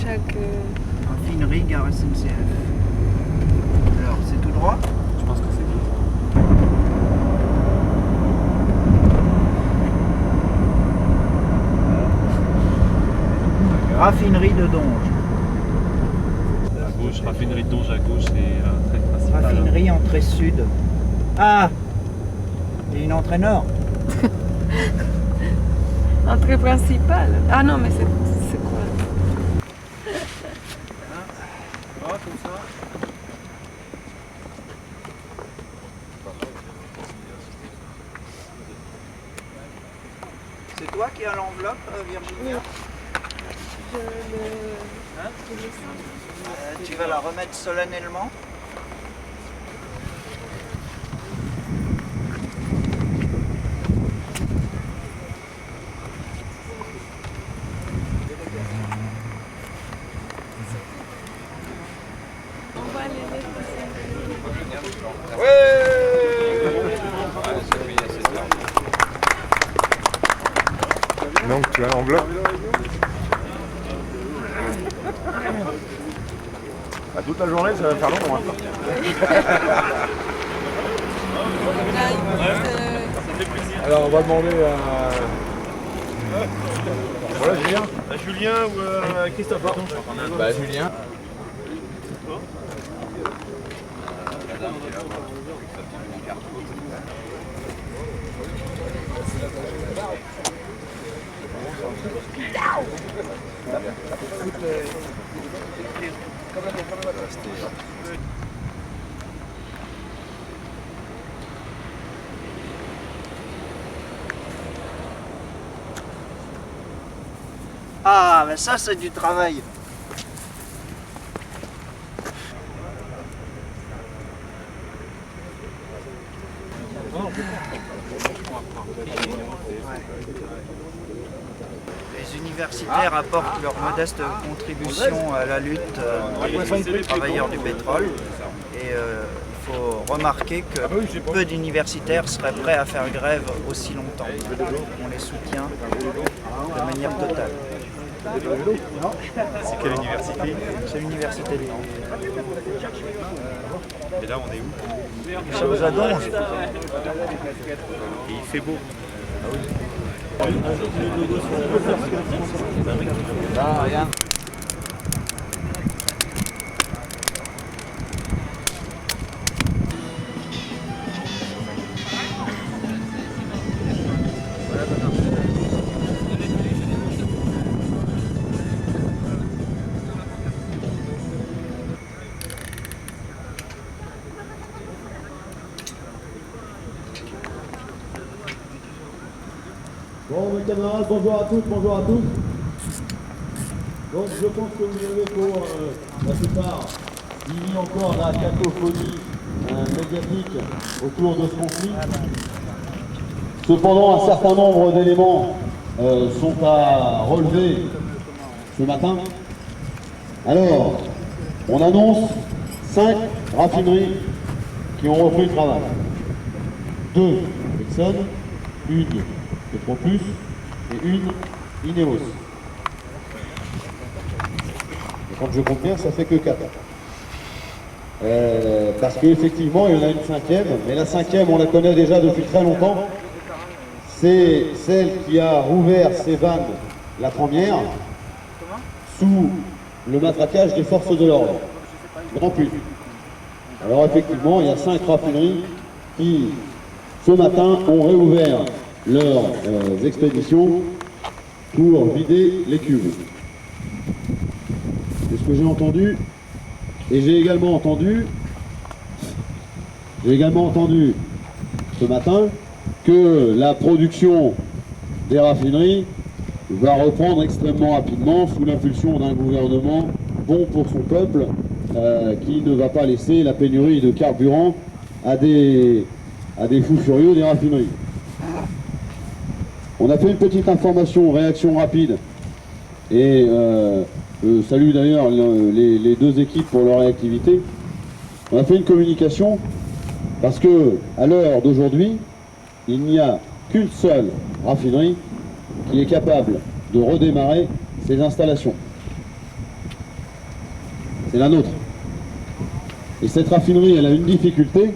chaque... Raffinerie, gare SNCF. Alors, c'est tout droit? Je pense que c'est tout. Raffinerie de Donge. À gauche, raffinerie de Donge à gauche et l'entrée principale. Raffinerie entrée sud. Ah! Il y a une entrée nord. Entrée principale. Ah non, mais c'est quoi? Ah, comme ça. C'est toi qui as l'enveloppe, Virginia? Tu vas la remettre solennellement? On va les mettre Donc tu as l'enveloppe. Bah, toute la journée ça va faire long. Hein. Alors on va demander à... Voilà Julien. À Julien ou à Christophe? Bah Julien. Ah, mais ça c'est du travail. Les universitaires apportent leur modeste contribution à la lutte des travailleurs du pétrole. Et il faut remarquer que peu d'universitaires seraient prêts à faire grève aussi longtemps. On les soutient de manière totale. C'est quelle université? C'est l'université de Nantes. Et là on est où? Nous sommes à Donge. Et il fait beau. Ah rien. Bon, mes camarades, bonjour à toutes, bonjour à tous. Donc, je pense que vous avez pour la plupart il y a encore la cacophonie médiatique autour de ce conflit. Cependant, un certain nombre d'éléments sont à relever ce matin. Alors, on annonce 5 raffineries qui ont repris le travail. 2 Exxon, 1 Petroplus et 1 Ineos. Et quand je compte bien, ça fait que 4. Parce qu'effectivement, il y en a une 5e, mais la 5e, on la connaît déjà depuis très longtemps. C'est celle qui a rouvert ses vannes la première sous le matraquage des forces de l'ordre. Grand public. Alors effectivement, il y a 5 raffineries qui, ce matin, ont réouvert leurs expéditions pour vider les cuves. C'est ce que j'ai entendu. Et j'ai également entendu ce matin que la production des raffineries va reprendre extrêmement rapidement sous l'impulsion d'un gouvernement bon pour son peuple qui ne va pas laisser la pénurie de carburant à des fous furieux des raffineries. On a fait une petite information, réaction rapide, et je salue d'ailleurs les 2 équipes pour leur réactivité. On a fait une communication parce que à l'heure d'aujourd'hui, il n'y a qu'une seule raffinerie qui est capable de redémarrer ses installations. c'est la nôtre. Et cette raffinerie, elle a une difficulté,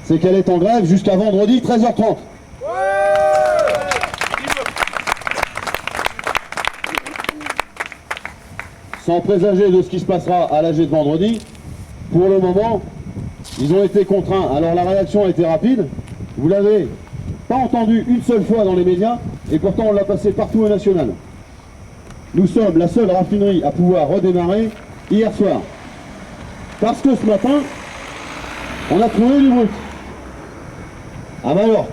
c'est qu'elle est en grève jusqu'à vendredi 13h30. Sans présager de ce qui se passera à l'AG de vendredi, pour le moment, ils ont été contraints. Alors la réaction a été rapide, vous l'avez pas entendu une seule fois dans les médias, et pourtant on l'a passé partout au national. Nous sommes la seule raffinerie à pouvoir redémarrer hier soir. Parce que ce matin, on a trouvé du brut à Majorque.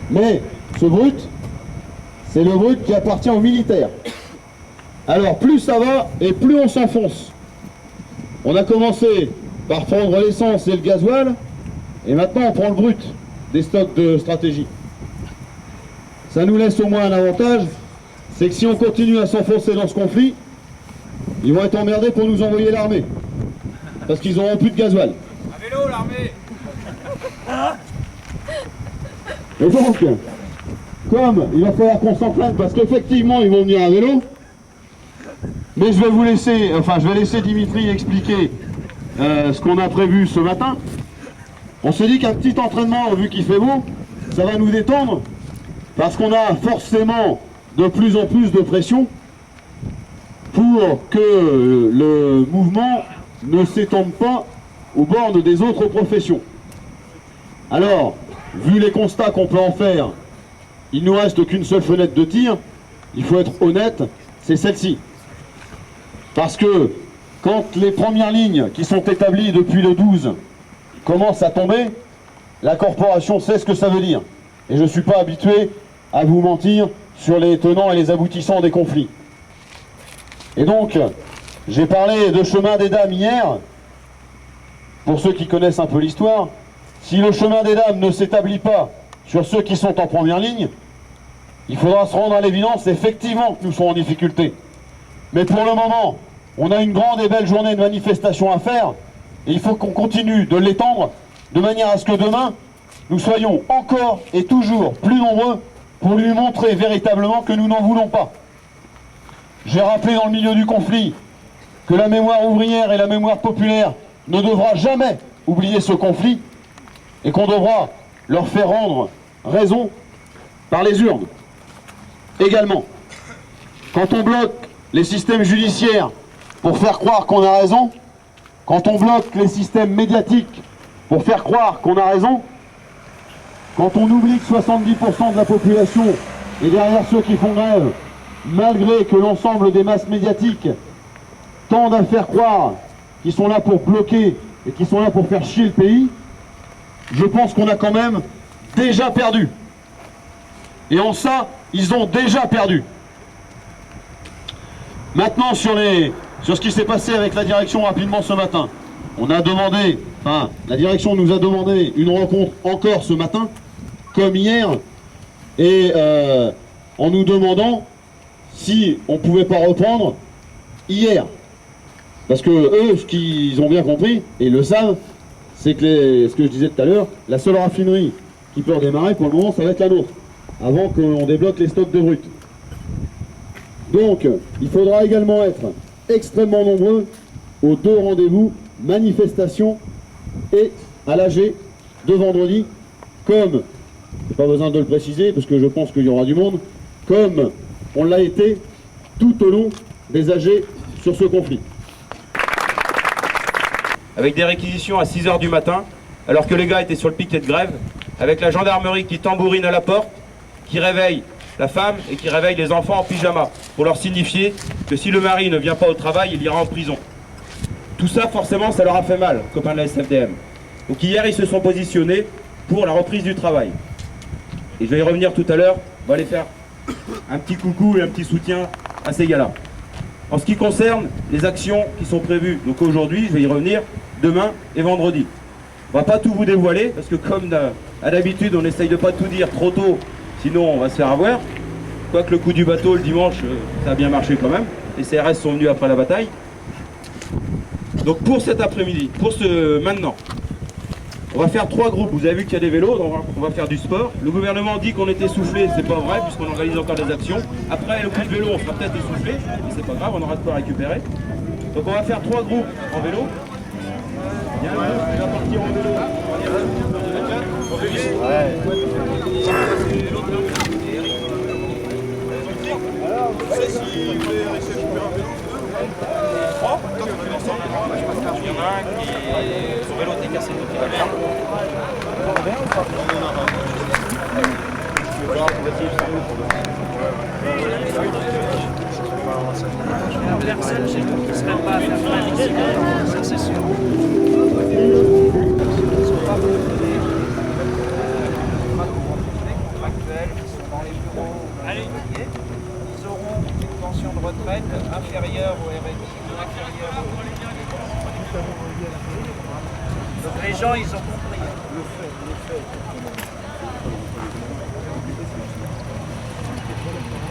Mais ce brut, c'est le brut qui appartient aux militaires. Alors plus ça va et plus on s'enfonce. On a commencé par prendre l'essence et le gasoil, et maintenant on prend le brut des stocks de stratégie. Ça nous laisse au moins un avantage, c'est que si on continue à s'enfoncer dans ce conflit, ils vont être emmerdés pour nous envoyer l'armée. Parce qu'ils n'auront plus de gasoil. À vélo, l'armée. Et donc, comme il va falloir qu'on s'en plainte, parce qu'effectivement ils vont venir à vélo, mais je vais vous laisser, je vais laisser Dimitri expliquer ce qu'on a prévu ce matin. On se dit qu'un petit entraînement, vu qu'il fait beau, ça va nous détendre, parce qu'on a forcément de plus en plus de pression pour que le mouvement ne s'étende pas aux bornes des autres professions. Alors, vu les constats qu'on peut en faire, il ne nous reste qu'une seule fenêtre de tir, il faut être honnête, c'est celle-ci. Parce que quand les premières lignes qui sont établies depuis le 12 commencent à tomber, la corporation sait ce que ça veut dire. Et je ne suis pas habitué à vous mentir sur les tenants et les aboutissants des conflits. Et donc, j'ai parlé de chemin des dames hier. Pour ceux qui connaissent un peu l'histoire, si le chemin des dames ne s'établit pas sur ceux qui sont en première ligne, il faudra se rendre à l'évidence effectivement que nous sommes en difficulté. Mais pour le moment, on a une grande et belle journée de manifestation à faire, et il faut qu'on continue de l'étendre, de manière à ce que demain, nous soyons encore et toujours plus nombreux pour lui montrer véritablement que nous n'en voulons pas. J'ai rappelé dans le milieu du conflit que la mémoire ouvrière et la mémoire populaire ne devra jamais oublier ce conflit, et qu'on devra leur faire rendre raison par les urnes. Également, quand on bloque les systèmes judiciaires pour faire croire qu'on a raison, quand on bloque les systèmes médiatiques pour faire croire qu'on a raison, quand on oublie que 70% de la population est derrière ceux qui font grève, malgré que l'ensemble des masses médiatiques tendent à faire croire qu'ils sont là pour bloquer et qu'ils sont là pour faire chier le pays, je pense qu'on a quand même déjà perdu. Et en ça, ils ont déjà perdu. Maintenant, sur ce qui s'est passé avec la direction rapidement ce matin, on a demandé, la direction nous a demandé une rencontre encore ce matin, comme hier, et en nous demandant si on ne pouvait pas reprendre hier. Parce que eux, ce qu'ils ont bien compris, et ils le savent, c'est que ce que je disais tout à l'heure, la seule raffinerie qui peut redémarrer pour le moment, ça va être la nôtre, avant qu'on débloque les stocks de brut. Donc, il faudra également être extrêmement nombreux aux 2 rendez-vous, manifestation et à l'AG de vendredi, comme, pas besoin de le préciser, parce que je pense qu'il y aura du monde, comme on l'a été tout au long des AG sur ce conflit. Avec des réquisitions à 6 h du matin, alors que les gars étaient sur le piquet de grève, avec la gendarmerie qui tambourine à la porte, qui réveille la femme et qui réveille les enfants en pyjama, pour leur signifier que si le mari ne vient pas au travail, il ira en prison. Tout ça, forcément, ça leur a fait mal, copains de la SFDM. Donc hier, ils se sont positionnés pour la reprise du travail. Et je vais y revenir tout à l'heure, on va aller faire un petit coucou et un petit soutien à ces gars-là. En ce qui concerne les actions qui sont prévues, donc aujourd'hui, je vais y revenir, demain et vendredi. On va pas tout vous dévoiler, parce que comme à l'habitude, on essaye de pas tout dire trop tôt, sinon on va se faire avoir. Quoique le coup du bateau le dimanche, ça a bien marché quand même. Les CRS sont venus après la bataille. Donc pour cet après-midi, maintenant, On va faire 3 groupes. Vous avez vu qu'il y a des vélos, donc on va faire du sport. Le gouvernement dit qu'on est essoufflé, c'est pas vrai, puisqu'on organise encore des actions. Après le coup de vélo, on sera peut-être essoufflé, mais c'est pas grave, on aura de quoi récupérer. Donc on va faire 3 groupes en vélo. Il y a un groupe qui va partir en vélo. On fait vite. Il y en a un qui, son vélo était cassé, donc il va bien. Personne chez nous qui ne serait pas à faire de la bicyclette, ça c'est sûr. Contractuels qui sont dans les bureaux, ils auront une pension de retraite inférieure au RMI, inférieure au donc les gens, ils ont compris.